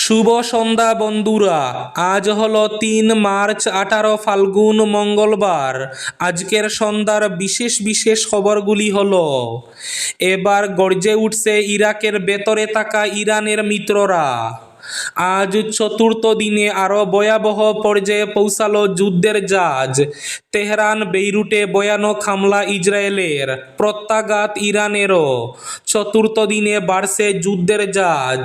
শুভ সন্ধ্যা বন্ধুরা। আজ হলো 3 মার্চ 18 ফাল্গুন মঙ্গলবার। আজকের সন্ধ্যার বিশেষ বিশেষ খবরগুলি হলো, এবার গর্জে উঠছে ইরাকের ভেতরে থাকা ইরানের মিত্ররা। আজ চতুর্থ দিনে আরও ভয়াবহ পর্যায়ে পৌঁছালো যুদ্ধের জাজ। তেহরান বেইরুটে ভয়ানক হামলা ইসরায়েলের, প্রত্যাঘাত ইরানেরও। চতুর্থ দিনে বাড়ছে যুদ্ধের জাজ।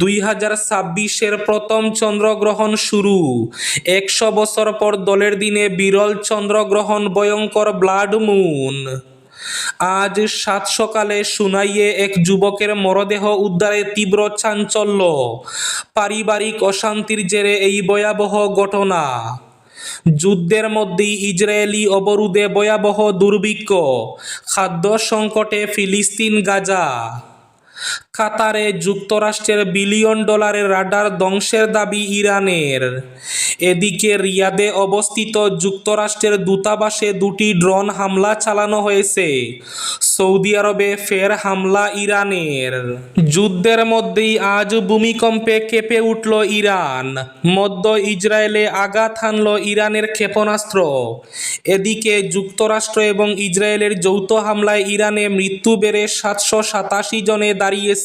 2026-এর প্রথম চন্দ্রগ্রহণ শুরু। 100 বছর পর দোলের দিনে বিরল চন্দ্রগ্রহণ, ভয়ঙ্কর ব্লাড মুন। আজ সাত সকালে সুনাইয়ে এক যুবকের মরদেহ উদ্ধারে তীব্র চাঞ্চল্য। পারিবারিক অশান্তির জেরে এই ভয়াবহ ঘটনা। যুদ্ধের মধ্যেই ইসরায়েলি অবরোধে ভয়াবহ দুর্ভিক্ষ, খাদ্য সংকটে ফিলিস্তিন, গাজা। কাতারে যুক্তরাষ্ট্রের বিলিয়ন ডলারের রাডার ধ্বংসের দাবি ইরানের। এদিকে রিয়াদে অবস্থিত যুক্তরাষ্ট্রের দূতাবাসে 2টি ড্রোন হামলা চালানো হয়েছে। সৌদি আরবে ফের হামলা ইরানের। যুদ্ধের মধ্যেই আজ ভূমিকম্পে কেঁপে উঠল ইরান। মধ্য ইসরায়েলে আঘাত হানল ইরানের ক্ষেপণাস্ত্র। এদিকে যুক্তরাষ্ট্র এবং ইসরায়েলের যৌথ হামলায় ইরানে মৃত্যু বেড়ে 787 জনে দাঁড়িয়েছে।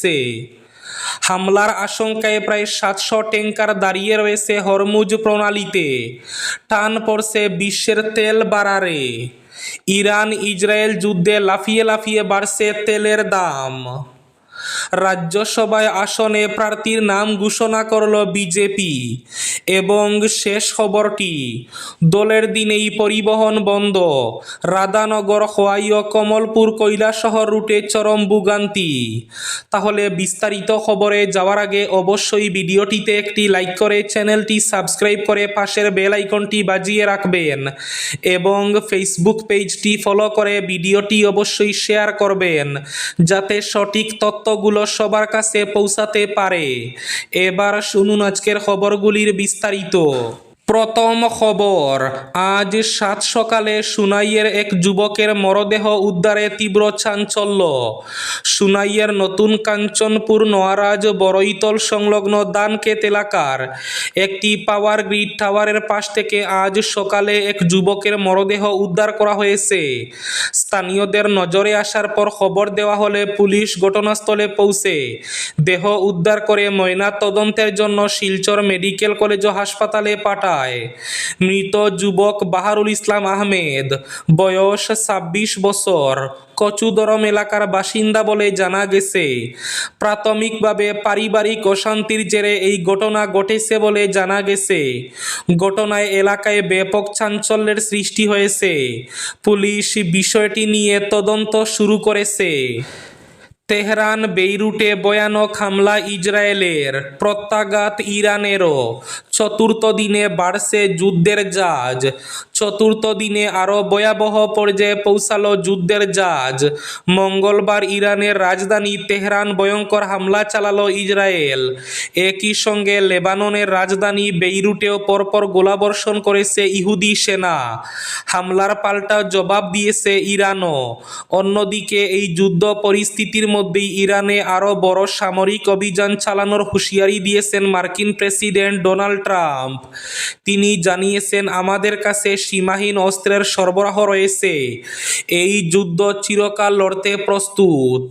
হামলার আশঙ্কায় প্রায় 700 ট্যাঙ্কার দাঁড়িয়ে রয়েছে হরমুজ প্রণালীতে। টান পড়ছে বিশ্বের তেল বাজারে। ইরান ইসরায়েল যুদ্ধে লাফিয়ে লাফিয়ে বাড়ছে তেলের দাম। রাজ্যসভায় আসনে প্রার্থীর নাম ঘোষণা করল বিজেপি। এবং শেষ খবরটি, দোলের দিনেই পরিবহন বন্ধ। রাধানগর, খোয়াই ও কমলপুর কৈলাসহর রুটে চরম ভোগান্তি। তাহলে বিস্তারিত খবরে যাওয়ার আগে অবশ্যই ভিডিওটিতে একটি লাইক করে চ্যানেলটি সাবস্ক্রাইব করে পাশের বেল আইকনটি বাজিয়ে রাখবেন এবং ফেসবুক পেজটি ফলো করে ভিডিওটি অবশ্যই শেয়ার করবেন, যাতে সঠিক তথ্যগুলো সবার কাছে পৌঁছাতে পারে। এবার শুনুন আজকের খবরগুলির বিস্তারিত। প্রথম খবর, আজ সাত সকালে সুনাইয়ের এক যুবকের মরদেহ উদ্ধারে তীব্র চাঞ্চল্য। সুনাইয়ের নতুন কাঞ্চনপুর নোয়ারাজ বড়ইতল সংলগ্ন দানকেত এলাকার একটি পাওয়ার গ্রিড টাওয়ারের পাশ থেকে আজ সকালে এক যুবকের মরদেহ উদ্ধার করা হয়েছে। স্থানীয়দের নজরে আসার পর খবর দেওয়া হলে পুলিশ ঘটনাস্থলে পৌঁছে দেহ উদ্ধার করে ময়না তদন্তের জন্য শিলচর মেডিকেল কলেজ ও হাসপাতালে পাঠায়। মৃত যুবক বাহারুল ইসলাম আহমেদ, বয়স 26 বছর, কচুদরম এলাকার বাসিন্দা বলে জানা গেছে। প্রাথমিকভাবে পারিবারিক অশান্তির জেরে এই ঘটনা ঘটেছে বলে জানা গেছে। ঘটনায় এলাকায় ব্যাপক চাঞ্চল্যের সৃষ্টি হয়েছে। পুলিশ বিষয়টি নিয়ে তদন্ত শুরু করেছে। তেহরান বেইরুটে ভয়ানক হামলা ইসরায়েলের, প্রত্যাঘাত ইরানেরও। চতুর্থ দিনে বাড়ছে যুদ্ধের জাজ। চতুর্থ দিনে আরও ভয়াবহ পর্যায়ে পৌঁছালো যুদ্ধের জাজ। মঙ্গলবার ইরানের রাজধানী তেহরান ভয়ঙ্কর হামলা চালালো ইসরায়েল। একই সঙ্গে লেবাননের রাজধানী বেইরুটেও পরপর গোলাবর্ষণ করেছে ইহুদি সেনা। হামলার পাল্টা জবাব দিয়েছে ইরানও। অন্যদিকে এই যুদ্ধ পরিস্থিতির মধ্যেই ইরানে আরও বড় সামরিক অভিযান চালানোর হুঁশিয়ারি দিয়েছেন মার্কিন প্রেসিডেন্ট ডোনাল্ড ট্রাম্প। তিনি জানিয়েছেন, আমাদের কাছে সীমাহীন অস্ত্রের সরবরাহ রয়েছে। এই যুদ্ধ চিরকাল লড়তে প্রস্তুত।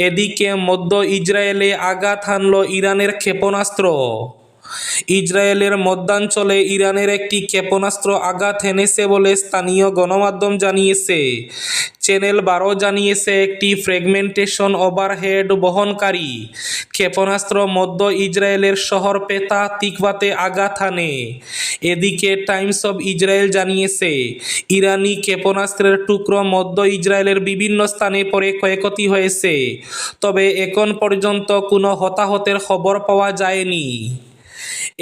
এদিকে মধ্য ইসরায়েলে আঘাত হানল ইরানের ক্ষেপণাস্ত্র। ইসরায়েলের মধ্যাঞ্চলে ইরানের একটি ক্ষেপণাস্ত্র আঘাত হেনেছে বলে স্থানীয় গণমাধ্যম জানিয়েছে। চ্যানেল 12 জানিয়েছে, একটি ফ্র্যাগমেন্টেশন ওভারহেড বহনকারী ক্ষেপণাস্ত্র মধ্য ইসরায়েলের শহর পেতা তিকভাতে আঘাত হানে। এদিকে টাইমস অব ইসরায়েল জানিয়েছে, ইরানি ক্ষেপণাস্ত্রের টুকরো মধ্য ইসরায়েলের বিভিন্ন স্থানে পড়ে ক্ষয়ক্ষতি হয়েছে, তবে এখন পর্যন্ত কোনো হতাহতের খবর পাওয়া যায়নি।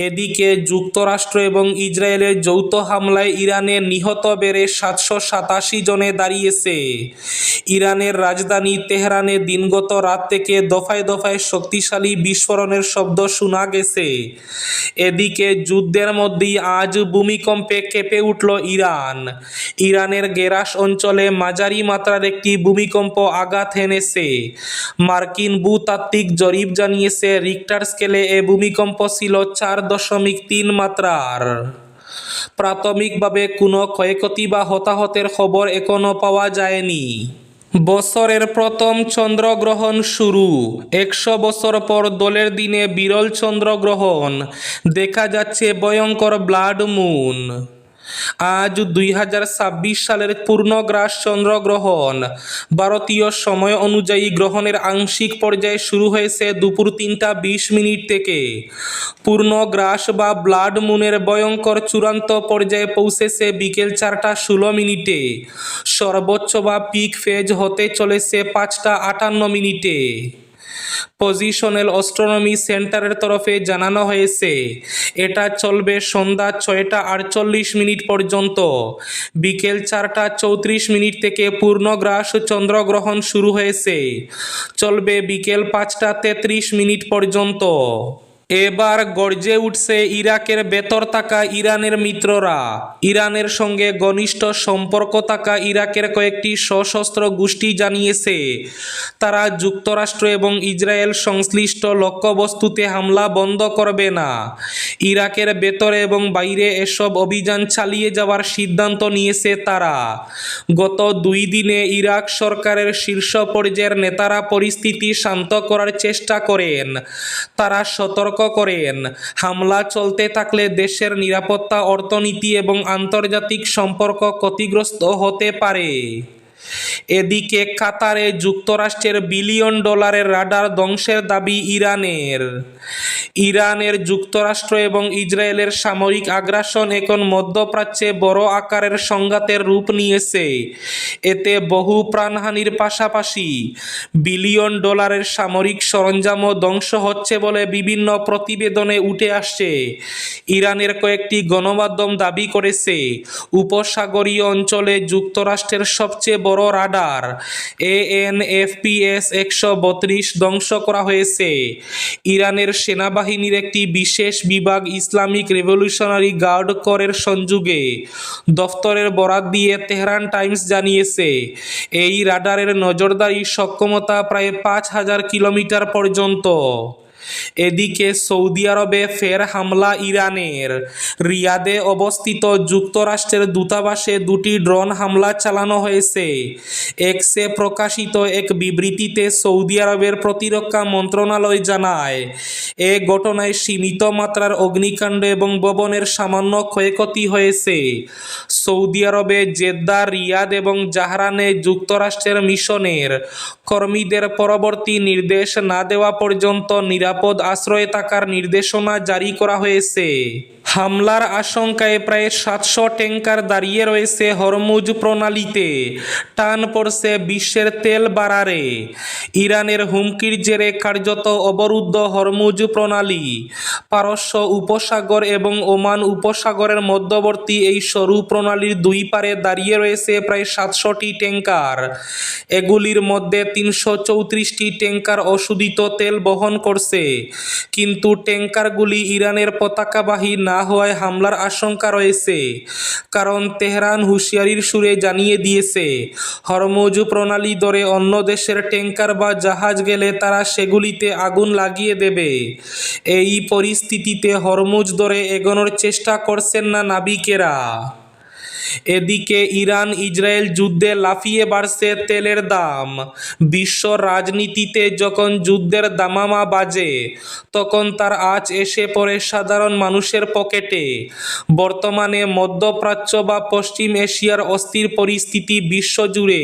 এদিকে যুক্তরাষ্ট্র এবং ইসরায়েলের যৌথ হামলায় ইরানে নিহত বেড়ে 787 জনে দাঁড়িয়েছে। ইরানের রাজধানী তেহরানে দিনগত রাত থেকে দফায় দফায় শক্তিশালী বিস্ফোরণের শব্দ শোনা গেছে। এদিকে যুদ্ধের মধ্যেই আজ ভূমিকম্পে কেঁপে উঠল ইরান। ইরানের গেরাস অঞ্চলে মাঝারি মাত্রার একটি ভূমিকম্প আঘাত হেনেছে। মার্কিন ভূতাত্ত্বিক জরিপ জানিয়েছে রিক্টার স্কেলে এ ভূমিকম্প ছিল 4.3 মাত্রার। প্রাথমিকভাবে কোনো ক্ষয়ক্ষতি বা হতাহতের খবর এখনো পাওয়া যায়নি। বছরের প্রথম চন্দ্রগ্রহণ শুরু, 100 বছর পর দোলের দিনে বিরল চন্দ্রগ্রহণ, দেখা যাচ্ছে ভয়ঙ্কর ব্লাড মুন। আজ 2026 সালের পূর্ণগ্রাস চন্দ্রগ্রহণ। ভারতীয় সময় অনুযায়ী গ্রহণের আংশিক পর্যায় শুরু হয়েছে দুপুর 3:20 থেকে। পূর্ণগ্রাস বা ব্লাড মুনের ভয়ঙ্কর চূড়ান্ত পর্যায়ে পৌঁছেছে বিকেল 4:16। সর্বোচ্চ বা পিক ফেজ হতে চলেছে 5:58। পজিশনাল অ্যাস্ট্রোনমি সেন্টারের তরফে জানানো হয়েছে এটা চলবে সন্ধ্যা 6:48 পর্যন্ত। বিকেল 4:34 থেকে পূর্ণগ্রাস চন্দ্রগ্রহণ শুরু হয়েছে, চলবে বিকেল 5:33 পর্যন্ত। এবার গর্জে উঠছে ইরাকের ভেতর থাকা ইরানের মিত্ররা। ইরানের সঙ্গে ঘনিষ্ঠ সম্পর্ক থাকা ইরাকের কয়েকটি সশস্ত্র গোষ্ঠী জানিয়েছে তারা যুক্তরাষ্ট্র এবং ইসরায়েল সংশ্লিষ্ট লক্ষ্যবস্তুতে হামলা বন্ধ করবে না। ইরাকের ভেতরে এবং বাইরে এসব অভিযান চালিয়ে যাওয়ার সিদ্ধান্ত নিয়েছে তারা। গত 2 দিনে ইরাক সরকারের শীর্ষ পর্যায়ের নেতারা পরিস্থিতি শান্ত করার চেষ্টা করেন। তারা সতর্ক করেন হামলা চলতে থাকলে দেশের নিরাপত্তা, অর্থনীতি এবং আন্তর্জাতিক সম্পর্ক ক্ষতিগ্রস্ত হতে পারে। এদিকে কাতারে যুক্তরাষ্ট্রের বিলিয়ন ডলারের রাডার ধ্বংসের দাবি ইরানের। ইরানের যুক্তরাষ্ট্র এবং ইসরায়েলের সামরিক আগ্রাসন এখন মধ্যপ্রাচ্যে বড় আকারের সংঘাতের রূপ নিয়েছে। এতে বহু প্রাণহানির পাশাপাশি বিলিয়ন ডলারের সামরিক সরঞ্জামও ধ্বংস হচ্ছে বলে বিভিন্ন প্রতিবেদনে উঠে আসছে। ইরানের কয়েকটি গণমাধ্যম দাবি করেছে উপসাগরীয় অঞ্চলে যুক্তরাষ্ট্রের সবচেয়ে বড় রাডার AN/FPS 132 ধ্বংস করা হয়েছে। ইরানের সেনাবাহিনীর একটি বিশেষ বিভাগ ইসলামিক রেভলিউশনারি গার্ড কোরের সংযোগে দফতরের বরাত দিয়ে তেহরান টাইমস জানিয়েছে এই রাডারের নজরদারি সক্ষমতা প্রায় 5000 কিলোমিটার পর্যন্ত। এদিকে সৌদি আরবে ফের হামলা ইরানের। রিয়াদে অবস্থিত যুক্তরাষ্ট্রের দূতাবাসে 2টি ড্রোন হামলা চালানো হয়েছে। এক্সে প্রকাশিত এক বিবৃতিতে সৌদি আরবের প্রতিরক্ষা মন্ত্রণালয় জানায় এ ঘটনায় সীমিত মাত্রার অগ্নিকাণ্ড এবং ভবনের সামান্য ক্ষয়ক্ষতি হয়েছে। সৌদি আরবে জেদ্দা, রিয়াদ এবং জাহরানে যুক্তরাষ্ট্রের মিশনের কর্মীদের পরবর্তী নির্দেশ না দেওয়া পর্যন্ত নিরাপদ আশ্রয়ে থাকার নির্দেশনা জারি করা হয়েছে। হামলার আশঙ্কায় প্রায় 700 ট্যাঙ্কার দাঁড়িয়ে রয়েছে হরমুজ প্রণালীতে। টান পড়ছে বিশ্বের তেল বাজারে। ইরানের হুমকির জেরে কার্যত অবরুদ্ধ হরমুজ প্রণালী। পারস্য উপসাগর এবং ওমান উপসাগরের মধ্যবর্তী এই সরু প্রণালীর 2 পারে দাঁড়িয়ে রয়েছে প্রায় 700টি ট্যাঙ্কার। এগুলির মধ্যে 334টি ট্যাঙ্কার অশোধিত তেল বহন করছে। কিন্তু ট্যাঙ্কারগুলি ইরানের পতাকাবাহী না হওয়ায় হামলার আশঙ্কা রয়েছে। কারণ তেহরান হুঁশিয়ারির সুরে জানিয়ে দিয়েছে হরমুজ প্রণালী ধরে অন্য দেশের ট্যাঙ্কার বা জাহাজ গেলে তারা সেগুলিতে আগুন লাগিয়ে দেবে। এই পরিস্থিতিতে হরমুজ ধরে এগোনোর চেষ্টা করছেন না নাবিকেরা। এদিকে ইরান ইসরায়েল যুদ্ধে লাফিয়ে বাড়ছে তেলের দাম। বিশ্ব রাজনীতিতে যখন যুদ্ধের দামামা বাজে তখন তার আঁচ এসে পড়ে সাধারণ মানুষের পকেটে। বর্তমানে মধ্যপ্রাচ্য বা পশ্চিম এশিয়ার অস্থির পরিস্থিতি বিশ্বজুড়ে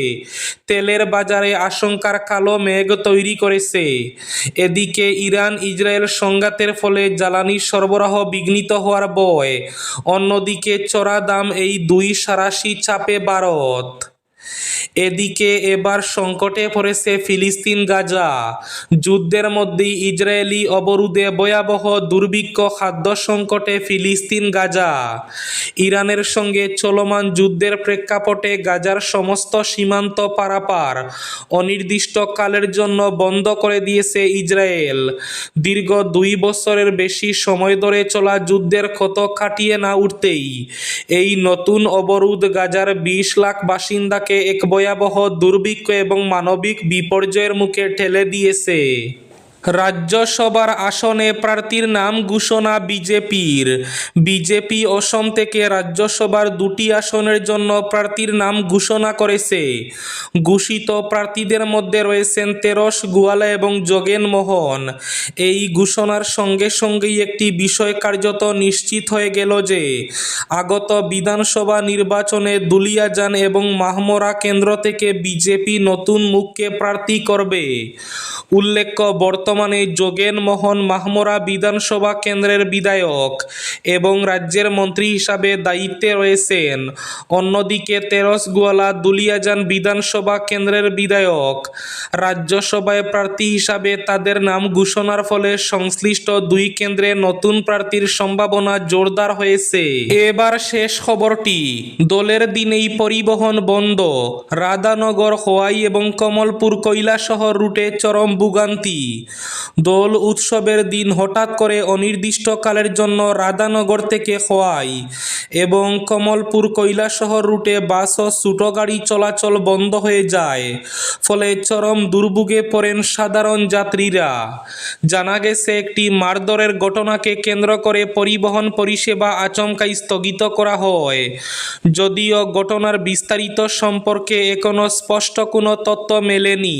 তেলের বাজারে আশঙ্কার কালো মেঘ তৈরি করেছে। এদিকে ইরান ইসরায়েল সংঘাতের ফলে জ্বালানি সরবরাহ বিঘ্নিত হওয়ার ভয়। অন্যদিকে চড়া দাম এই দুই সাঁড়াশি চাপে ভারত। এদিকে এবার সংকটে পড়েছে ফিলিস্তিন গাজা। যুদ্ধের মধ্যেই ইসরায়েলি অবরোধে ভয়াবহ দুর্ভিক্ষ, খাদ্য সংকটে ফিলিস্তিন গাজা। ইরানের সঙ্গে চলমান যুদ্ধের প্রেক্ষাপটে গাজার সমস্ত সীমান্ত পারাপার অনির্দিষ্টকালের জন্য বন্ধ করে দিয়েছে ইসরায়েল। দীর্ঘ 2 বছরের বেশি সময় ধরে চলা যুদ্ধের ক্ষত কাটিয়ে না উঠতেই এই নতুন অবরোধ গাজার 20 লাখ বাসিন্দাকে এক ভয়াবহ দুর্ভিক্ষ এবং মানবিক বিপর্যয়ের মুখে ঠেলে দিয়েছে। রাজ্যসভার আসনে প্রার্থীর নাম ঘোষণা বিজেপির। বিজেপি অসম থেকে রাজ্যসভার 2টি আসনের জন্য প্রার্থীর নাম ঘোষণা করেছে। ঘোষিত প্রার্থীদের মধ্যে রয়েছেন তেরস গোয়ালা এবং যোগেন মোহন। এই ঘোষণার সঙ্গে সঙ্গেই একটি বিষয় কার্যত নিশ্চিত হয়ে গেল যে আগত বিধানসভা নির্বাচনে দুলিয়াজান এবং মাহমরা কেন্দ্র থেকে বিজেপি নতুন মুখকে প্রার্থী করবে। উল্লেখ্য, বর্তমানে যোগেন মোহন মাহমরা বিধানসভা কেন্দ্রের বিধায়ক এবং রাজ্যের মন্ত্রী হিসাবে দায়িত্বে রয়েছেন। অন্যদিকে তেরস গোয়ালা দুলিয়াজান বিধানসভা কেন্দ্রের বিধায়ক। রাজ্যসভায় প্রার্থী হিসাবে তাদের নাম ঘোষণার ফলে সংশ্লিষ্ট 2 কেন্দ্রে নতুন প্রার্থীর সম্ভাবনা জোরদার হয়েছে। এবার শেষ খবরটি। দোলের দিনেই পরিবহন বন্ধ। রাধানগর, খোয়াই এবং কমলপুর কৈলাসহর রুটে চরম ভোগান্তি। দোল উৎসবের দিন হঠাৎ করে অনির্দিষ্টকালের জন্য রাধানগর থেকে খোয়াই এবং কমলপুর কৈলাসহর রুটে বাস ও ছোটো গাড়ি চলাচল বন্ধ হয়ে যায়। ফলে চরম দুর্ভোগে পড়েন সাধারণ যাত্রীরা। জানা গেছে, একটি মারধরের ঘটনাকে কেন্দ্র করে পরিবহন পরিষেবা আচমকাই স্থগিত করা হয়। যদিও ঘটনার বিস্তারিত সম্পর্কে এখনও স্পষ্ট কোনো তথ্য মেলেনি।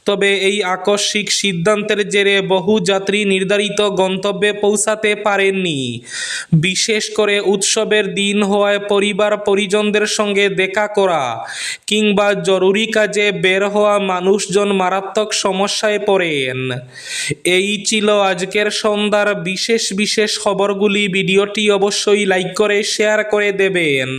তবে এই আকস্মিক সিদ্ধান্তের জেরে বহু যাত্রী নির্ধারিত গন্তব্যে পৌঁছাতে পারেননি। বিশেষ করে উৎসবের দিন হওয়ায় পরিবার পরিজনদের সঙ্গে দেখা করা কিংবা জরুরি কাজে বের হওয়া মানুষজন মারাত্মক সমস্যায় পড়েন। এই ছিল আজকের সন্ধ্যার বিশেষ খবরগুলি। ভিডিওটি অবশ্যই লাইক করে শেয়ার করে দেবেন।